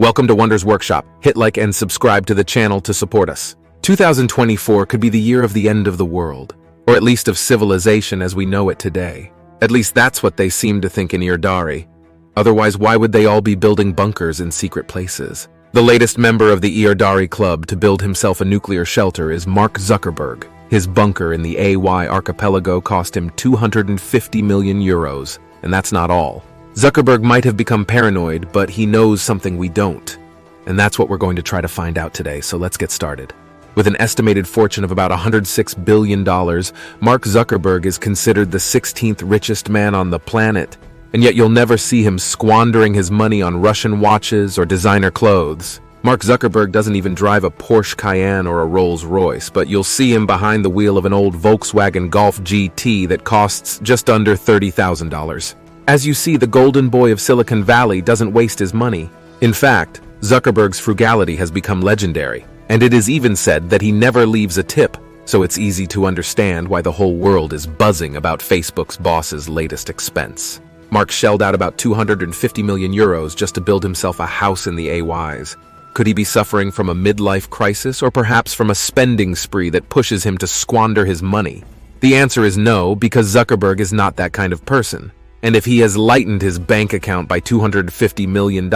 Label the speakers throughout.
Speaker 1: Welcome to Wonder's Workshop. Hit like and subscribe to the channel to support us. 2024 could be the year of the end of the world, or at least of civilization as we know it today. At least that's what they seem to think in Irdari. Otherwise, why would they all be building bunkers in secret places? The latest member of the Irdari Club to build himself a nuclear shelter is Mark Zuckerberg. His bunker in the AY archipelago cost him 250 million euros, and that's not all. Zuckerberg might have become paranoid, but he knows something we don't. And that's what we're going to try to find out today, so let's get started. With an estimated fortune of about $106 billion, Mark Zuckerberg is considered the 16th richest man on the planet, and yet you'll never see him squandering his money on Russian watches or designer clothes. Mark Zuckerberg doesn't even drive a Porsche Cayenne or a Rolls-Royce, but you'll see him behind the wheel of an old Volkswagen Golf GT that costs just under $30,000. As you see, the golden boy of Silicon Valley doesn't waste his money. In fact, Zuckerberg's frugality has become legendary, and it is even said that he never leaves a tip, so it's easy to understand why the whole world is buzzing about Facebook's boss's latest expense. Mark shelled out about 250 million euros just to build himself a house in the AYs. Could he be suffering from a midlife crisis, or perhaps from a spending spree that pushes him to squander his money? The answer is no, because Zuckerberg is not that kind of person. And if he has lightened his bank account by $250 million,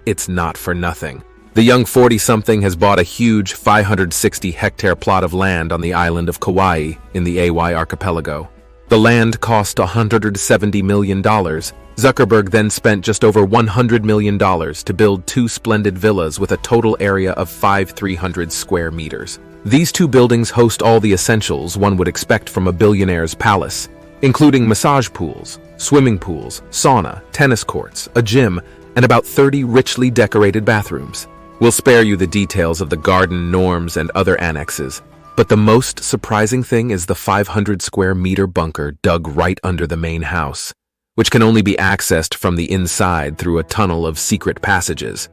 Speaker 1: it's not for nothing. The young 40-something has bought a huge 560-hectare plot of land on the island of Kauai in the AY archipelago. The land cost $170 million. Zuckerberg then spent just over $100 million to build two splendid villas with a total area of 5,300 square meters. These two buildings host all the essentials one would expect from a billionaire's palace, including massage pools, swimming pools, sauna, tennis courts, a gym, and about 30 richly decorated bathrooms. We'll spare you the details of the garden, norms, and other annexes, but the most surprising thing is the 500 square meter bunker dug right under the main house, which can only be accessed from the inside through a tunnel of secret passages.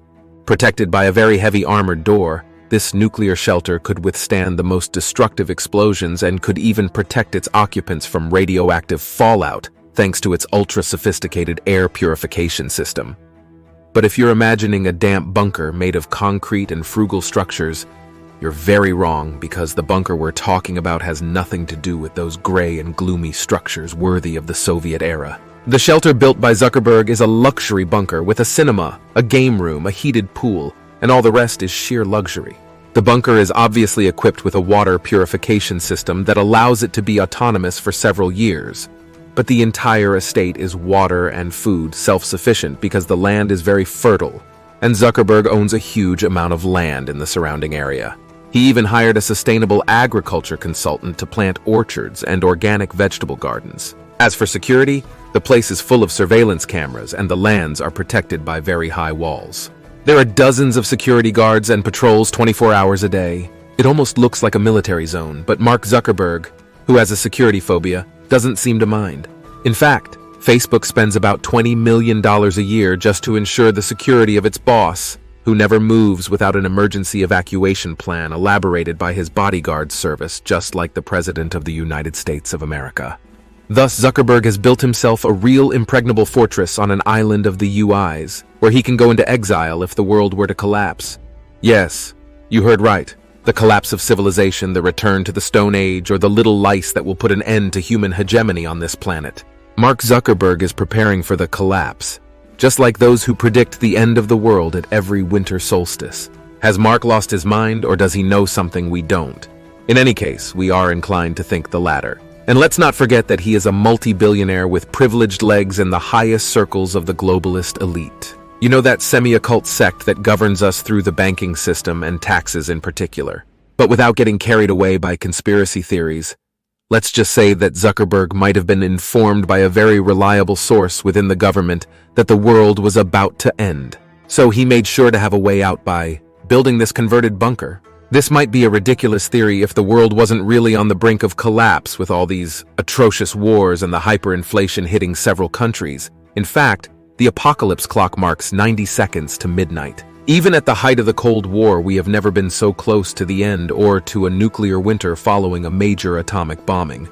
Speaker 1: Protected by a very heavy armored door, this nuclear shelter could withstand the most destructive explosions and could even protect its occupants from radioactive fallout, thanks to its ultra-sophisticated air purification system. But if you're imagining a damp bunker made of concrete and frugal structures, you're very wrong, because the bunker we're talking about has nothing to do with those gray and gloomy structures worthy of the Soviet era. The shelter built by Zuckerberg is a luxury bunker with a cinema, a game room, a heated pool, and all the rest is sheer luxury. The bunker is obviously equipped with a water purification system that allows it to be autonomous for several years. But the entire estate is water and food self-sufficient because the land is very fertile, and Zuckerberg owns a huge amount of land in the surrounding area. He even hired a sustainable agriculture consultant to plant orchards and organic vegetable gardens. As for security, the place is full of surveillance cameras and the lands are protected by very high walls. There are dozens of security guards and patrols 24 hours a day. It almost looks like a military zone, but Mark Zuckerberg, who has a security phobia, doesn't seem to mind. In fact, Facebook spends about $20 million a year just to ensure the security of its boss, who never moves without an emergency evacuation plan elaborated by his bodyguard service, just like the President of the United States of America. Thus, Zuckerberg has built himself a real impregnable fortress on an island of the UIs, where he can go into exile if the world were to collapse. Yes, you heard right. The collapse of civilization, the return to the Stone Age, or the little lice that will put an end to human hegemony on this planet. Mark Zuckerberg is preparing for the collapse, just like those who predict the end of the world at every winter solstice. Has Mark lost his mind, or does he know something we don't? In any case, we are inclined to think the latter. And let's not forget that he is a multi-billionaire with privileged legs in the highest circles of the globalist elite. You know, that semi-occult sect that governs us through the banking system and taxes in particular. But without getting carried away by conspiracy theories, let's just say that Zuckerberg might have been informed by a very reliable source within the government that the world was about to end. So he made sure to have a way out by building this converted bunker. This might be a ridiculous theory if the world wasn't really on the brink of collapse with all these atrocious wars and the hyperinflation hitting several countries. In fact, the apocalypse clock marks 90 seconds to midnight. Even at the height of the Cold War, we have never been so close to the end or to a nuclear winter following a major atomic bombing.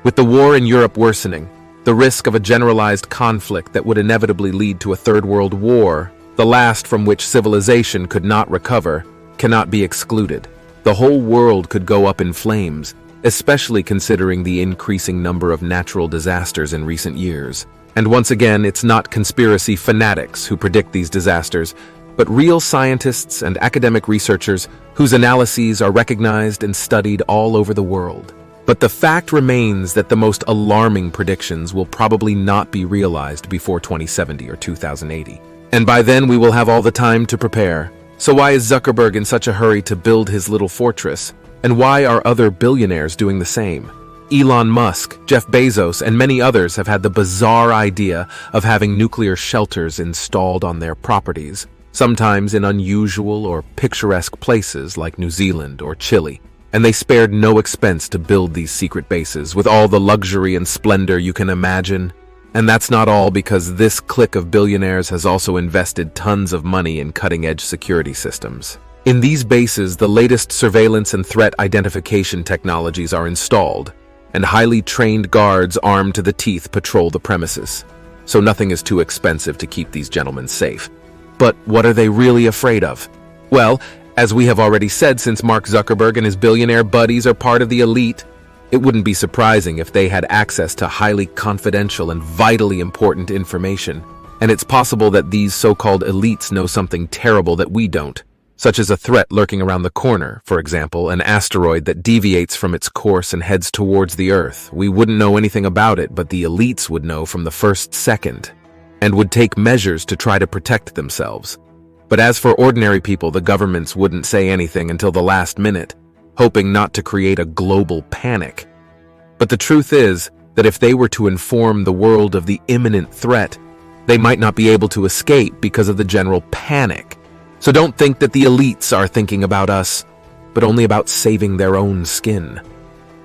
Speaker 1: With the war in Europe worsening, the risk of a generalized conflict that would inevitably lead to a third world war, the last from which civilization could not recover, cannot be excluded. The whole world could go up in flames, especially considering the increasing number of natural disasters in recent years. And once again, it's not conspiracy fanatics who predict these disasters, but real scientists and academic researchers whose analyses are recognized and studied all over the world. But the fact remains that the most alarming predictions will probably not be realized before 2070 or 2080. And by then we will have all the time to prepare. So why is Zuckerberg in such a hurry to build his little fortress? And why are other billionaires doing the same? Elon Musk, Jeff Bezos, and many others have had the bizarre idea of having nuclear shelters installed on their properties, sometimes in unusual or picturesque places like New Zealand or Chile. And they spared no expense to build these secret bases with all the luxury and splendor you can imagine. And that's not all, because this clique of billionaires has also invested tons of money in cutting-edge security systems. In these bases, the latest surveillance and threat identification technologies are installed, and highly trained guards armed to the teeth patrol the premises. So nothing is too expensive to keep these gentlemen safe. But what are they really afraid of? Well, as we have already said, since Mark Zuckerberg and his billionaire buddies are part of the elite, it wouldn't be surprising if they had access to highly confidential and vitally important information. And it's possible that these so-called elites know something terrible that we don't, such as a threat lurking around the corner, for example, an asteroid that deviates from its course and heads towards the Earth. We wouldn't know anything about it, but the elites would know from the first second, and would take measures to try to protect themselves. But as for ordinary people, the governments wouldn't say anything until the last minute, hoping not to create a global panic. But the truth is that if they were to inform the world of the imminent threat, they might not be able to escape because of the general panic. So don't think that the elites are thinking about us, but only about saving their own skin.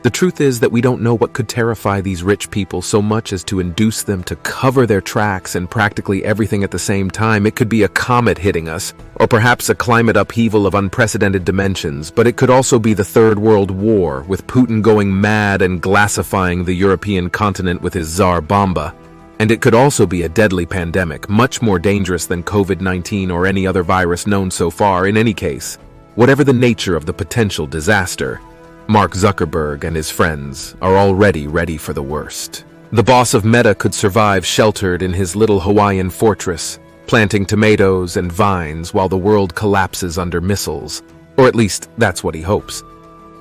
Speaker 1: The truth is that we don't know what could terrify these rich people so much as to induce them to cover their tracks and practically everything at the same time. It could be a comet hitting us, or perhaps a climate upheaval of unprecedented dimensions, but it could also be the Third World War, with Putin going mad and glassifying the European continent with his Tsar Bomba. And it could also be a deadly pandemic, much more dangerous than COVID-19 or any other virus known so far. In any case, whatever the nature of the potential disaster, Mark Zuckerberg and his friends are already ready for the worst. The boss of Meta could survive sheltered in his little Hawaiian fortress, planting tomatoes and vines while the world collapses under missiles. Or at least that's what he hopes.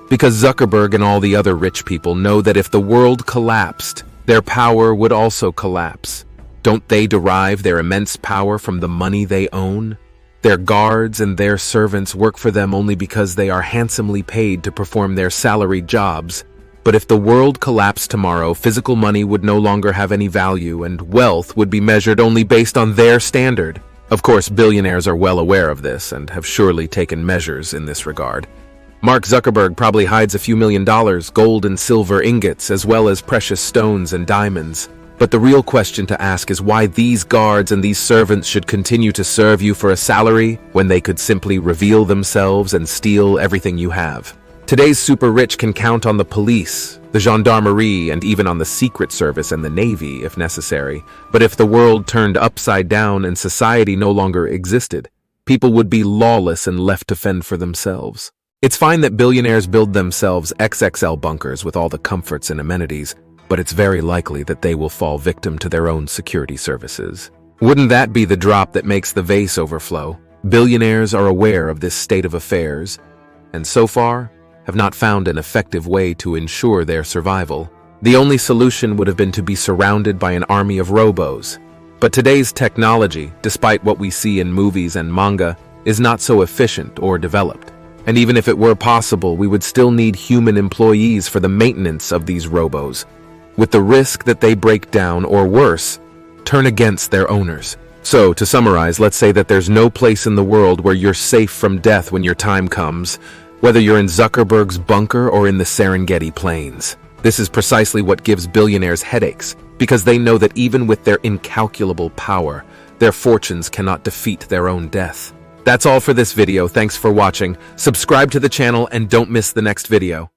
Speaker 1: Because Zuckerberg and all the other rich people know that if the world collapsed, their power would also collapse. Don't they derive their immense power from the money they own? Their guards and their servants work for them only because they are handsomely paid to perform their salaried jobs. But if the world collapsed tomorrow, physical money would no longer have any value, and wealth would be measured only based on their standard. Of course, billionaires are well aware of this and have surely taken measures in this regard. Mark Zuckerberg probably hides a few $1,000,000, gold and silver ingots, as well as precious stones and diamonds. But the real question to ask is why these guards and these servants should continue to serve you for a salary when they could simply reveal themselves and steal everything you have. Today's super rich can count on the police, the gendarmerie, and even on the Secret Service and the Navy if necessary. But if the world turned upside down and society no longer existed, people would be lawless and left to fend for themselves. It's fine that billionaires build themselves XXL bunkers with all the comforts and amenities, but it's very likely that they will fall victim to their own security services. Wouldn't that be the drop that makes the vase overflow? Billionaires are aware of this state of affairs, and so far have not found an effective way to ensure their survival. The only solution would have been to be surrounded by an army of robos. But today's technology, despite what we see in movies and manga, is not so efficient or developed. And even if it were possible, we would still need human employees for the maintenance of these robos, with the risk that they break down or worse, turn against their owners. So, to summarize, let's say that there's no place in the world where you're safe from death when your time comes, whether you're in Zuckerberg's bunker or in the Serengeti Plains. This is precisely what gives billionaires headaches, because they know that even with their incalculable power, their fortunes cannot defeat their own death. That's all for this video. Thanks for watching. Subscribe to the channel and don't miss the next video.